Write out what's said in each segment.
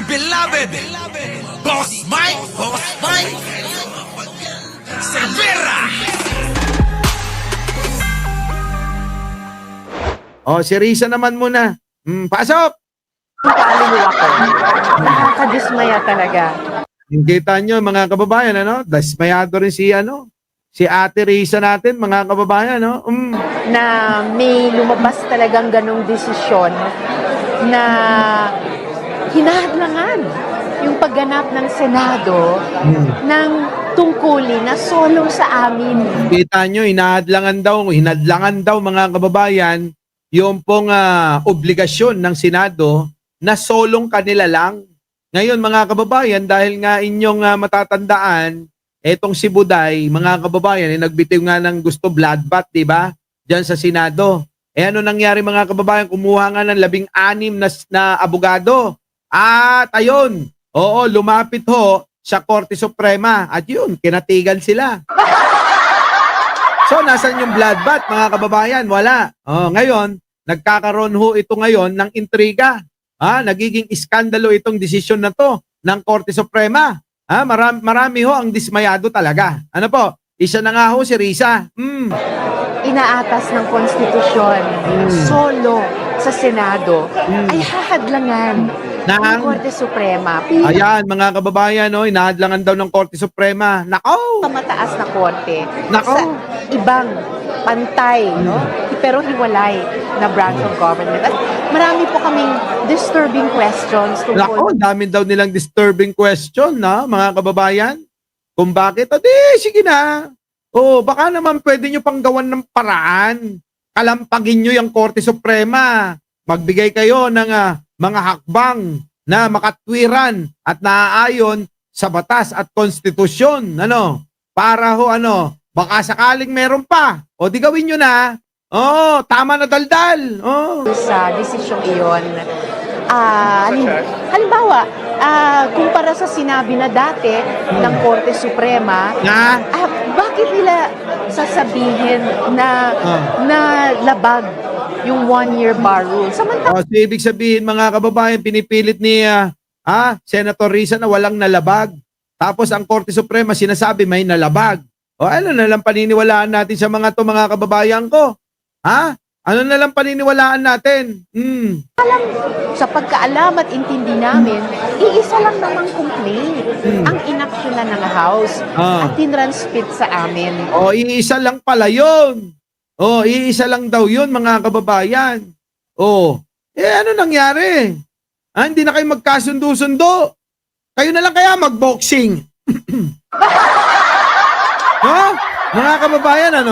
dear beloved, Boss Mike, Cervera. Oh, si Risa naman muna. Pasok! Kaluluwa ko. Nakakadismaya talaga. Kita nyo, mga kababayan, ano? Dasmayado rin si Ate Risa natin, mga kababayan, no? Na may lumabas talagang ganong desisyon na hinahadlangan yung pagganap ng Senado ng tungkulin na solong sa amin. Kita nyo, hinadlangan daw mga kababayan, yung pong obligasyon ng Senado na solong kanila lang. Ngayon mga kababayan, dahil nga inyong matatandaan, etong si Buday, mga kababayan, nagbitiw nga ng gusto bloodbath, di ba? Diyan sa Senado. Ano nangyari mga kababayan? Kumuha nga ng 16 na abogado. At ayun, oo, lumapit ho sa Korte Suprema. At yun, kinatigan sila. So, nasan yung bloodbath, mga kababayan? Wala. Ngayon, nagkakaroon ho ito ngayon ng intriga. Nagiging iskandalo itong desisyon na to ng Korte Suprema. Marami ho ang dismayado talaga. Ano po? Isa na nga ho si Risa. Inaatas ng konstitusyon, solo sa Senado, ay hahadlangan ng Korte Suprema. Ayan, mga kababayan, inahadlangan daw ng Korte Suprema. Nako! Mataas na korte Nako! sa ibang pantay, no? Pero hiwalay na branch of government. At marami po kaming disturbing questions tungkol. Nako, dami daw nilang disturbing question, na mga kababayan. Kung bakit, sige na. Baka naman pwede nyo pang gawan ng paraan. Kalampagin nyo yung Korte Suprema. Magbigay kayo ng mga hakbang na makatwiran at naaayon sa batas at konstitusyon. Para ho, baka sakaling meron pa. Di gawin nyo na. Tama na daldal. Sa desisyong iyon, halimbawa, kumpara sa sinabi na dati ng Korte Suprema, bakit nila sasabihin na labag yung one-year bar rule? Samantala, So, ibig sabihin mga kababayan, pinipilit ni Senator Risa na walang nalabag. Tapos ang Korte Suprema sinasabi may nalabag. Ano na lang paniniwalaan natin sa mga kababayan ko? Ano na lang paniniwalaan natin? sa pagkaalam at intindi namin, iisa lang namang complaint ang inaksyonan ng House at tinransmit sa amin. Iisa lang pala yun. Iisa lang daw yun, mga kababayan. Ano nangyari? Hindi na kayo magkasundo-sundo. Kayo na lang kaya mag-boxing. Mga kababayan,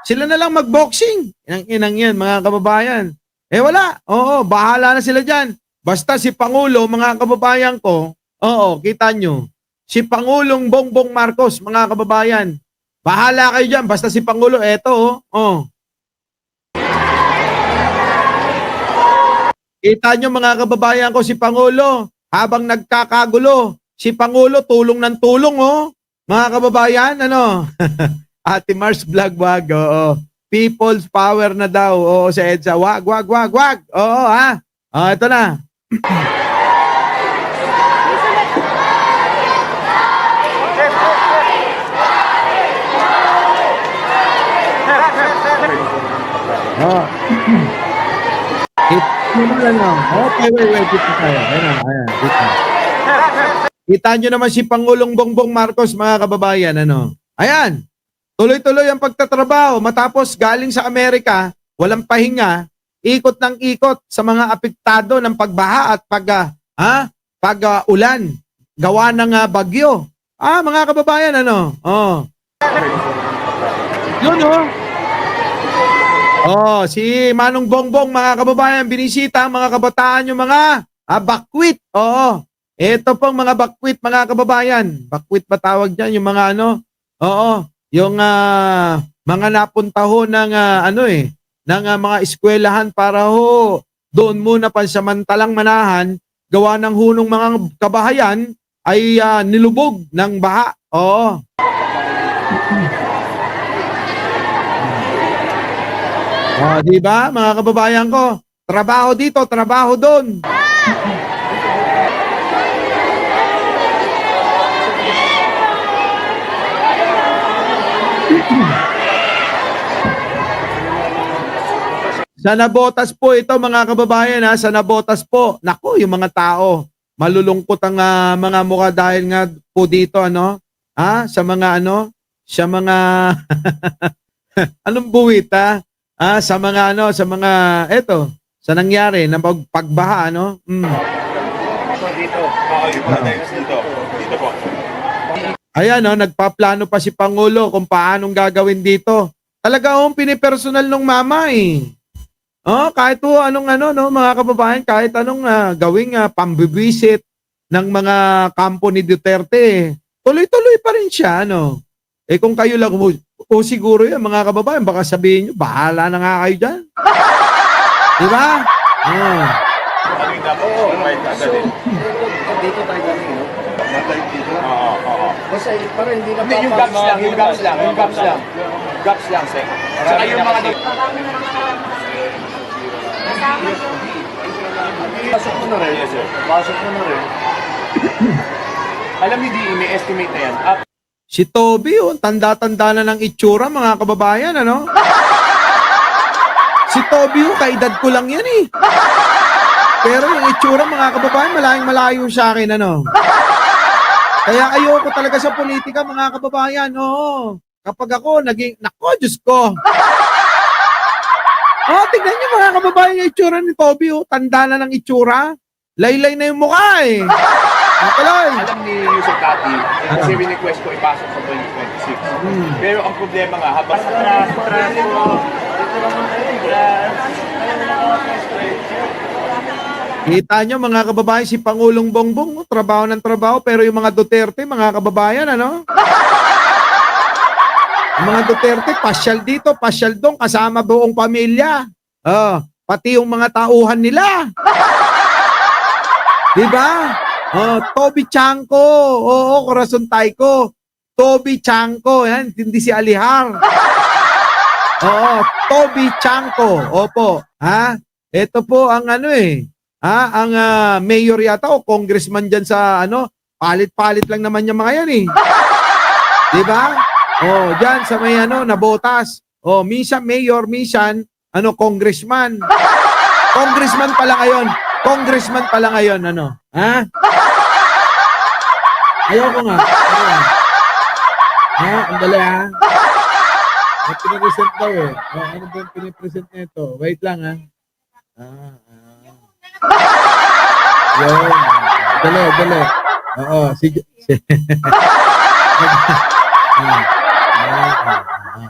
sila na lang mag-boxing. Inang yan, mga kababayan. Wala. Bahala na sila dyan. Basta si Pangulo, mga kababayan ko, kita nyo. Si Pangulong Bongbong Marcos, mga kababayan. Bahala kayo dyan. Basta si Pangulo, eto, Kita nyo, mga kababayan ko, si Pangulo, habang nagkakagulo, si Pangulo, tulong ng tulong, Mga kababayan, Ate Mars Vlog, wag, People's power na daw, sa EDSA, wag. Ito na. Wait, dito tayo. Ayan, dito. Kita nyo naman si Pangulong Bongbong Marcos, mga kababayan, Ayan, tuloy-tuloy ang pagtatrabaho. Matapos galing sa Amerika, walang pahinga, ikot ng ikot sa mga apektado ng pagbaha at pag-ulan, gawa ng bagyo. Mga kababayan, Yun, si Manong Bongbong, mga kababayan, binisita ang mga kabataan yung mga bakwit. Ito pong mga bakwit, mga kababayan. Bakwit ba tawag dyan? Yung mga yung mga napunta ho ng ng mga eskwelahan para ho doon muna pansamantalang manahan, gawa ng hunong mga kabahayan ay nilubog ng baha. Di ba, mga kababayan ko? Trabaho dito, trabaho doon. Sa nabotas po ito mga kababayan ha, sa nabotas po. Naku, yung mga tao, malulungkot ang mga mukha dahil nga po dito ano, sa mga ano, sa mga anong buwit sa mga ano, sa mga eto, sa nangyari na pagbaha ano. Dito. Dito po. Ayan nagpaplano pa si Pangulo kung paanong gagawin dito. Talaga pinipersonal nung mama eh. Kahit anong mga kababayan, kahit anong gawing pambibisit ng mga kampo ni Duterte, tuloy-tuloy pa rin siya, Eh kung kayo lang, siguro yan, mga kababayan, baka sabihin nyo, bahala na nga kayo dyan. Diba? Dito tayo galing, no? Oo. Basta para hindi na yung gaps lang, Gaps lang, sir. Saka yung mga pasok mo na rin. Yes, sir. Pasok mo na rin. Alam niyo, may estimate na yan. Si Toby, tanda-tanda na ng itsura, mga kababayan, Si Toby, kaedad ko lang yan eh. Pero yung itsura, mga kababayan, malayong-malayo sa akin, Kaya ayoko talaga sa politika, mga kababayan, Kapag ako, nako, Diyos ko. Tignan niyo, mga kababayan, yung itsura ni Toby, tanda na ng itsura. Laylay na yung mukha, eh. Tuloy. Alam ni Yusuf Kati, kasi request ko ipasok sa 2026. Pero ang problema nga, habang Kita nyo mga kababayan, si Pangulong Bongbong, trabaho ng trabaho, pero yung mga Duterte, mga kababayan, Yung mga Duterte, pasyal dito, pasyal doon, kasama buong pamilya. Pati yung mga tauhan nila. Diba? Toby Chanko, Corazon Taiko. Toby Chanko, yan, hindi si Alihar. Toby Chanko, opo. Ito po ang ang mayor yata o congressman dyan sa palit-palit lang naman yung mga yan eh. Diba? Dyan sa may nabotas. Minsan mayor, minsan congressman. Congressman pala ngayon. Congressman pala ngayon, Ayoko nga. Ang dali pinipresent daw eh. Ano ba yung pinipresent nito? Wait lang Yun. Dali. Sige.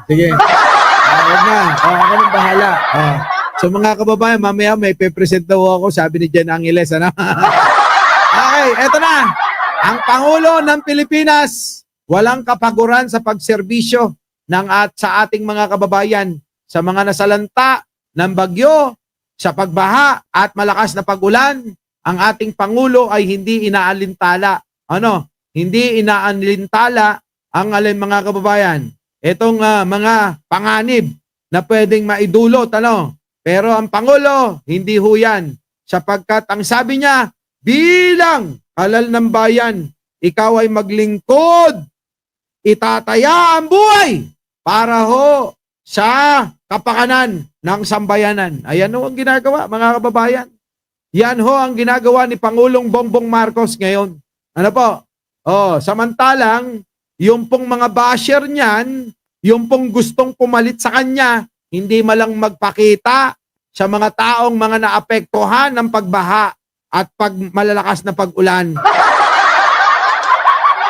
Sige. Huwag na. Ako nang bahala. So mga kababayan, mamaya may pe-present daw ako, sabi ni Jen Angeles, Okay, eto na. Ang Pangulo ng Pilipinas, walang kapaguran sa pagserbisyo sa ating mga kababayan sa mga nasalanta ng bagyo, sa pagbaha at malakas na pag-ulan. Ang ating Pangulo ay hindi inaalintala. Hindi inaalintala ang mga kababayan. Itong mga panganib na pwedeng maidulot, Pero ang Pangulo, hindi ho yan. Sapagkat ang sabi niya, bilang halal ng bayan, ikaw ay maglingkod, itataya ang buhay para ho sa kapakanan ng sambayanan. Ayan ho ang ginagawa, mga kababayan. Yan ho ang ginagawa ni Pangulong Bongbong Marcos ngayon. Samantalang, yung pong mga basher niyan, yung pong gustong pumalit sa kanya, hindi malang magpakita sa mga taong mga naapektuhan ng pagbaha at malalakas na pag-ulan.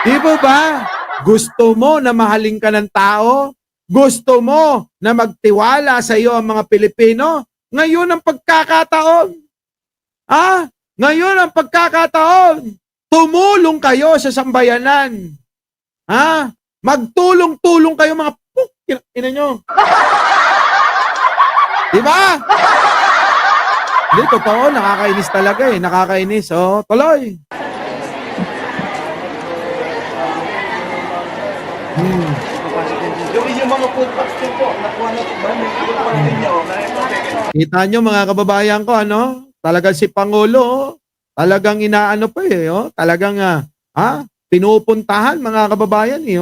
Di ba? Gusto mo na mahalin ka ng tao? Gusto mo na magtiwala sa iyo ang mga Pilipino? Ngayon ang pagkakataon. Ngayon ang pagkakataon. Tumulong kayo sa sambayanan. Magtulong-tulong kayo mga ina nyo. Diba? Hindi, totoo, nakakainis talaga eh. Nakakainis. Tuloy. Yung mga food packs po, nakuha na po ba? May food pack din niyo. Kita nyo mga kababayan ko, Talagang si Pangulo, talagang inaano pa eh. Talagang, pinupuntahan mga kababayan eh.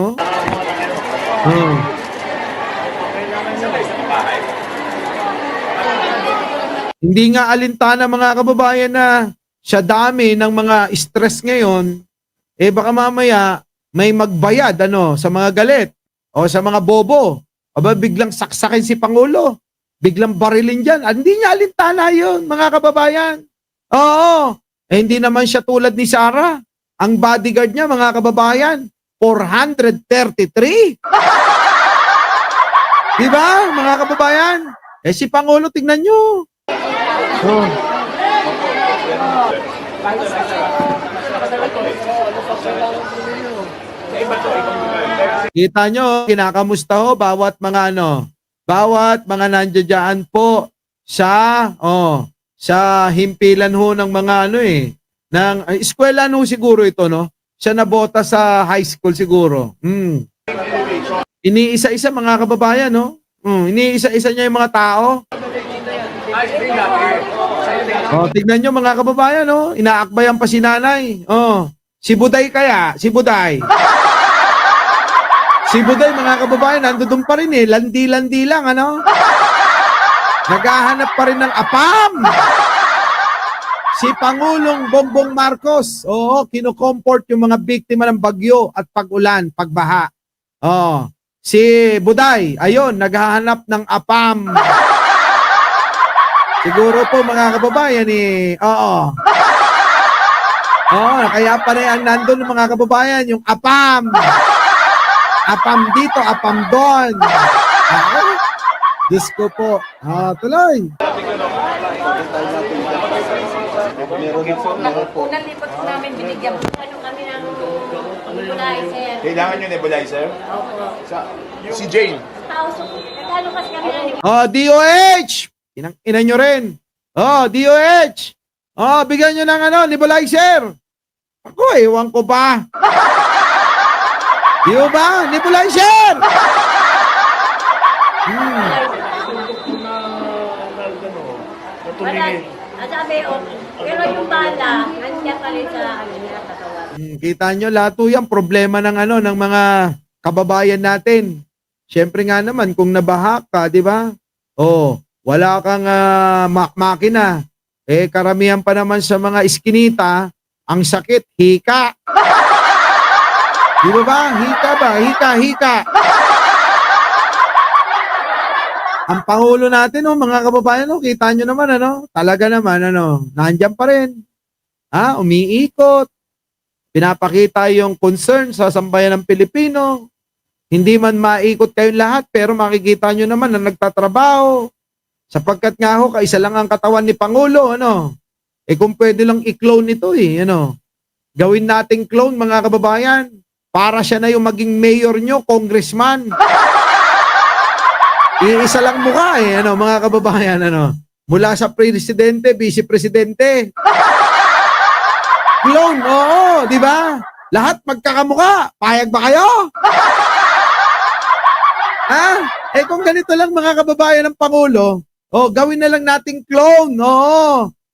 Hindi nga alintana mga kababayan na sa dami ng mga stress ngayon, eh baka mamaya may magbayad sa mga galit o sa mga bobo. Aba biglang saksakin si Pangulo. Biglang barilin dyan. Hindi niya alintana yun, mga kababayan. Oo. Eh, hindi naman siya tulad ni Sarah. Ang bodyguard niya, mga kababayan, 433. Diba, mga kababayan? Eh, si Pangulo, tignan nyo. Oh. Kita nyo, kinakamusta ho, bawat mga bawat mga nandiyan po sa himpilan ho ng mga ng eskwela siguro ito, no? Siya nabota sa high school siguro. Iniisa-isa mga kababayan, no? Iniisa-isa niya yung mga tao. Tignan nyo mga kababayan, no? Inaakbayan pa si nanay. Si Buday kaya, si Buday. Si Buday mga kababayan, nandoon pa rin landi-landi lang, Naghahanap pa rin ng apam. Si Pangulong Bongbong Marcos, kinukomport yung mga biktima ng bagyo at pag-ulan, pagbaha. Si Buday, ayun, naghahanap ng apam. Siguro po mga kababayan kaya pa rin nandun mga kababayan, yung apam. Apam dito, apam doon. Diyos ko po. Tuloy. Unang lipot po namin, binigyan po kami ng nebulizer. Kailangan nyo nebulizer? Opo. Si Jane. Nagkano kasi kami ng DOH! Ina nyo rin. DOH! Bigyan nyo ng nebulizer. Ako, ewan ko ba? Di ba? Nebulizer! Sabi, pero yung bala, nandiyan pa rin sa katawan. Kita nyo, lahat yan problema ng ng mga kababayan natin. Siyempre nga naman, kung nabaha ka, di ba? Wala kang makina. Karamihan pa naman sa mga iskinita, ang sakit, hika. Di ba? Hika ba? Hika. Ang Pangulo natin, mga kababayan, kita nyo naman, talaga naman, nandiyan pa rin. Umiikot. Pinapakita yung concern sa sambayan ng Pilipino. Hindi man maikot kayong lahat, pero makikita nyo naman na nagtatrabaho. Sapagkat nga kaisa lang ang katawan ni Pangulo, kung pwede lang i-clone ito, Gawin nating clone, mga kababayan, para siya na yung maging mayor nyo, congressman. Iisa lang mukha mga kababayan, mula sa presidente, vice-presidente. Clone, di ba? Lahat magkakamukha. Payag ba kayo? Kung ganito lang mga kababayan ng Pangulo, gawin na lang nating clone,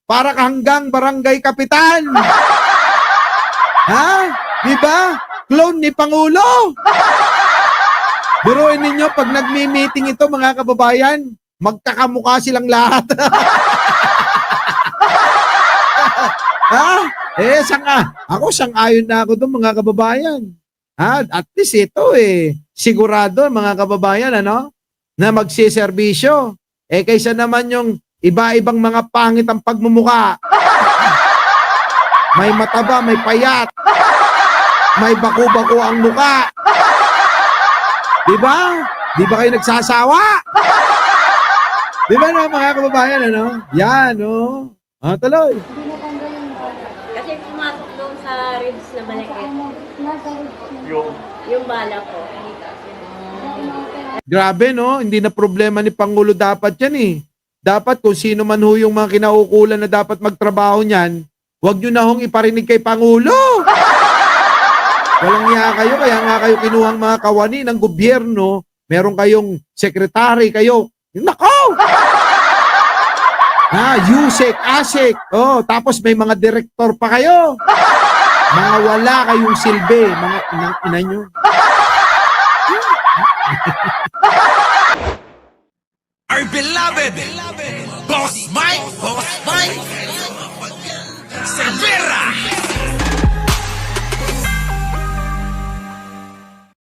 para hanggang barangay kapitan. Di ba? Clone ni Pangulo. Biruin ninyo, pag nagmi-meeting ito, mga kababayan, magkakamukha silang lahat. Ako sang-ayon na ako doon, mga kababayan. At least ito sigurado, mga kababayan, na magsiservisyo. Kaysa naman yung iba-ibang mga pangit ang pagmumuka. May mataba, may payat. May baku-baku ang muka. Diba? Di ba kayo nagsasawa? Diba mga kababayan, Yan, tuloy. Kasi pumasok doon sa ribs na malaki. Yung bala po. Grabe, Hindi na problema ni Pangulo dapat yan, Dapat kung sino man yung mga kinaukulan na dapat magtrabaho niyan, huwag nyo na iparinig kay Pangulo. Walang niya kayo, kaya nga kayo kinuhang mga kawani ng gobyerno, meron kayong sekretary kayo. Nako! Yusek, Asek, tapos may mga direktor pa kayo. Mga wala kayong silbi, mga ina nyo. RB beloved Boss Mike, Boss Mike. Sir